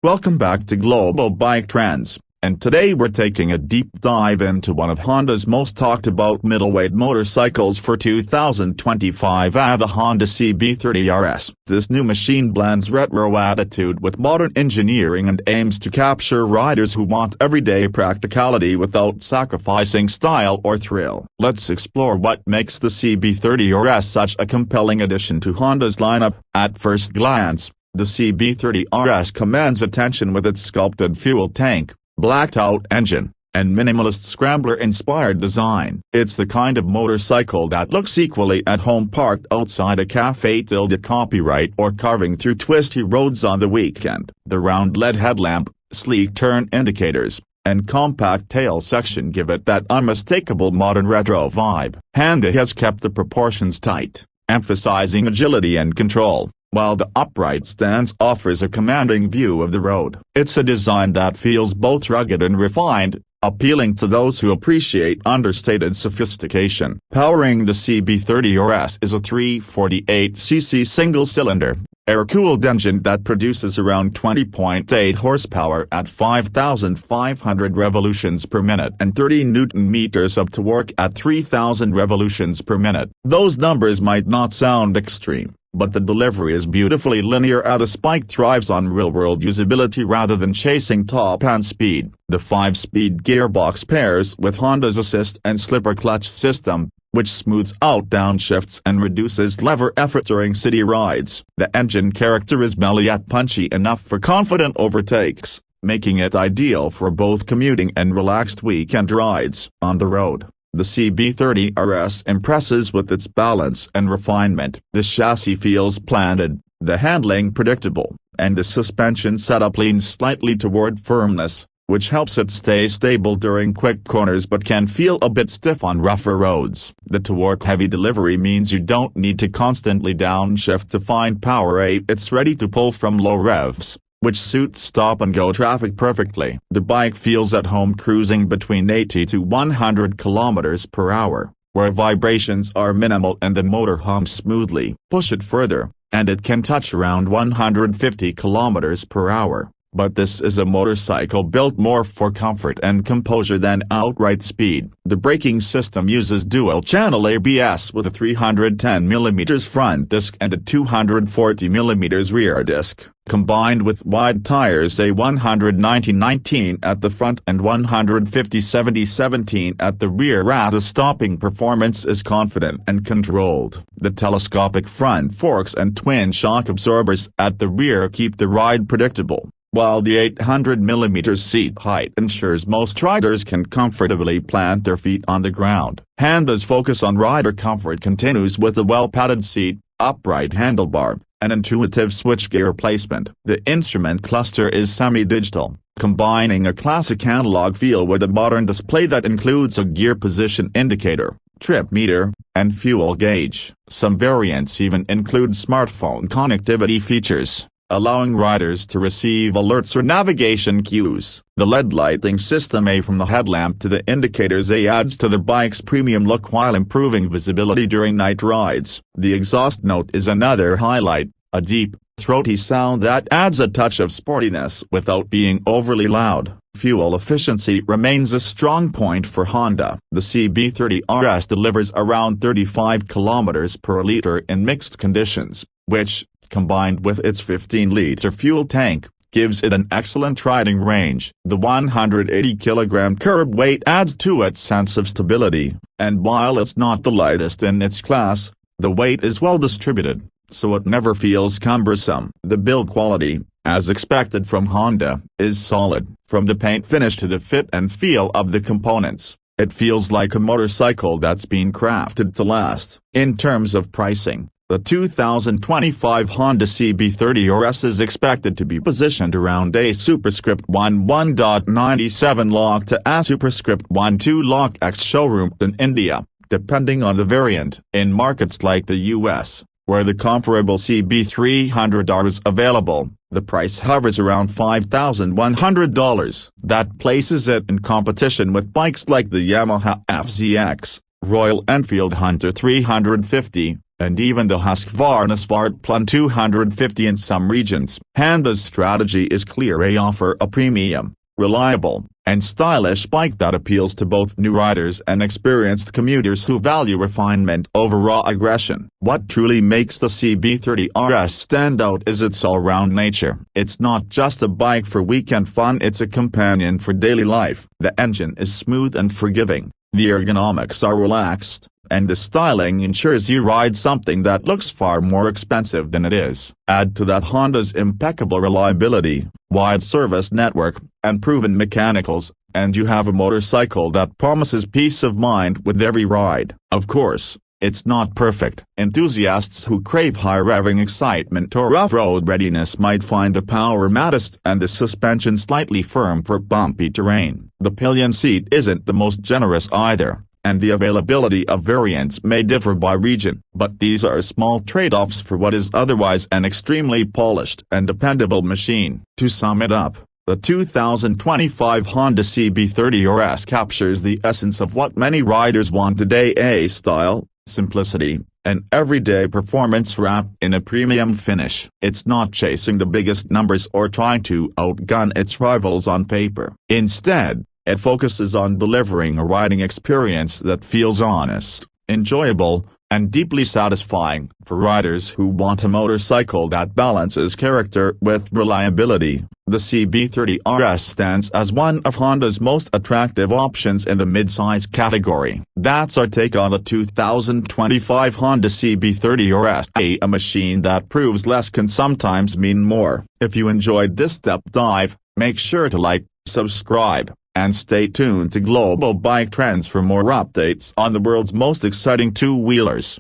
Welcome back to Global Bike Trends, and today we're taking a deep dive into one of Honda's most talked about middleweight motorcycles for 2025, the Honda CB30Rs. This new machine blends retro attitude with modern engineering and aims to capture riders who want everyday practicality without sacrificing style or thrill. Let's explore what makes the CB30Rs such a compelling addition to Honda's lineup. At first glance, the CB30Rs commands attention with its sculpted fuel tank, blacked-out engine, and minimalist scrambler-inspired design. It's the kind of motorcycle that looks equally at home parked outside a cafe tilde copyright or carving through twisty roads on the weekend. The round LED headlamp, sleek turn indicators, and compact tail section give it that unmistakable modern retro vibe. Honda has kept the proportions tight, emphasizing agility and control, while the upright stance offers a commanding view of the road. It's a design that feels both rugged and refined, appealing to those who appreciate understated sophistication. Powering the CB30Rs is a 348cc single-cylinder, air-cooled engine that produces around 20.8 horsepower at 5,500 revolutions per minute and 30 Nm of torque at 3,000 revolutions per minute. Those numbers might not sound extreme, but the delivery is beautifully linear as the Spike thrives on real-world usability rather than chasing top-end speed. The 5-speed gearbox pairs with Honda's assist and slipper clutch system, which smooths out downshifts and reduces lever effort during city rides. The engine character is mellow yet punchy enough for confident overtakes, making it ideal for both commuting and relaxed weekend rides. On the road, the CB30Rs impresses with its balance and refinement. The chassis feels planted, the handling predictable, and the suspension setup leans slightly toward firmness, which helps it stay stable during quick corners but can feel a bit stiff on rougher roads. The torque-heavy delivery means you don't need to constantly downshift to find power. It's ready to pull from low revs, which suits stop-and-go traffic perfectly. The bike feels at home cruising between 80 to 100 km per hour, where vibrations are minimal and the motor hums smoothly. Push it further, and it can touch around 150 km per hour. But this is a motorcycle built more for comfort and composure than outright speed. The braking system uses dual-channel ABS with a 310mm front disc and a 240mm rear disc, combined with wide tires, a 190/19 at the front and 150/70/17 at the rear. The stopping performance is confident and controlled. The telescopic front forks and twin shock absorbers at the rear keep the ride predictable, while the 800mm seat height ensures most riders can comfortably plant their feet on the ground. Honda's focus on rider comfort continues with a well-padded seat, upright handlebar, and intuitive switchgear placement. The instrument cluster is semi-digital, combining a classic analog feel with a modern display that includes a gear position indicator, trip meter, and fuel gauge. Some variants even include smartphone connectivity features, allowing riders to receive alerts or navigation cues. The LED lighting system, from the headlamp to the indicators, adds to the bike's premium look while improving visibility during night rides. The exhaust note is another highlight, a deep, throaty sound that adds a touch of sportiness without being overly loud. Fuel efficiency remains a strong point for Honda. The CB30Rs delivers around 35 km per liter in mixed conditions, which, combined with its 15-liter fuel tank, gives it an excellent riding range. The 180-kg curb weight adds to its sense of stability, and while it's not the lightest in its class, the weight is well distributed, so it never feels cumbersome. The build quality, as expected from Honda, is solid. From the paint finish to the fit and feel of the components, it feels like a motorcycle that's been crafted to last. In terms of pricing, the 2025 Honda CB30Rs is expected to be positioned around a superscript 11.97 lakh to a superscript 12 lakh ex showroom in India, depending on the variant. In markets like the US, where the comparable CB300R is available, the price hovers around $5,100. That places it in competition with bikes like the Yamaha FZX, Royal Enfield Hunter 350, and even the Husqvarna Spartan 250 in some regions. Honda's strategy is clear: they offer a premium, reliable, and stylish bike that appeals to both new riders and experienced commuters who value refinement over raw aggression. What truly makes the CB30Rs stand out is its all-round nature. It's not just a bike for weekend fun, it's a companion for daily life. The engine is smooth and forgiving, the ergonomics are relaxed, and the styling ensures you ride something that looks far more expensive than it is. Add to that Honda's impeccable reliability, wide service network, and proven mechanicals, and you have a motorcycle that promises peace of mind with every ride. Of course, it's not perfect. Enthusiasts who crave high-revving excitement or off-road readiness might find the power modest and the suspension slightly firm for bumpy terrain. The pillion seat isn't the most generous either, and the availability of variants may differ by region, but these are small trade-offs for what is otherwise an extremely polished and dependable machine. To sum it up, the 2025 Honda CB30Rs captures the essence of what many riders want today: a style, simplicity, and everyday performance wrapped in a premium finish. It's not chasing the biggest numbers or trying to outgun its rivals on paper. Instead, it focuses on delivering a riding experience that feels honest, enjoyable, and deeply satisfying. For riders who want a motorcycle that balances character with reliability, the CB30Rs stands as one of Honda's most attractive options in the midsize category. That's our take on the 2025 Honda CB30Rs, a machine that proves less can sometimes mean more. If you enjoyed this deep dive, make sure to like, subscribe, and stay tuned to Global Bike Trends for more updates on the world's most exciting two-wheelers.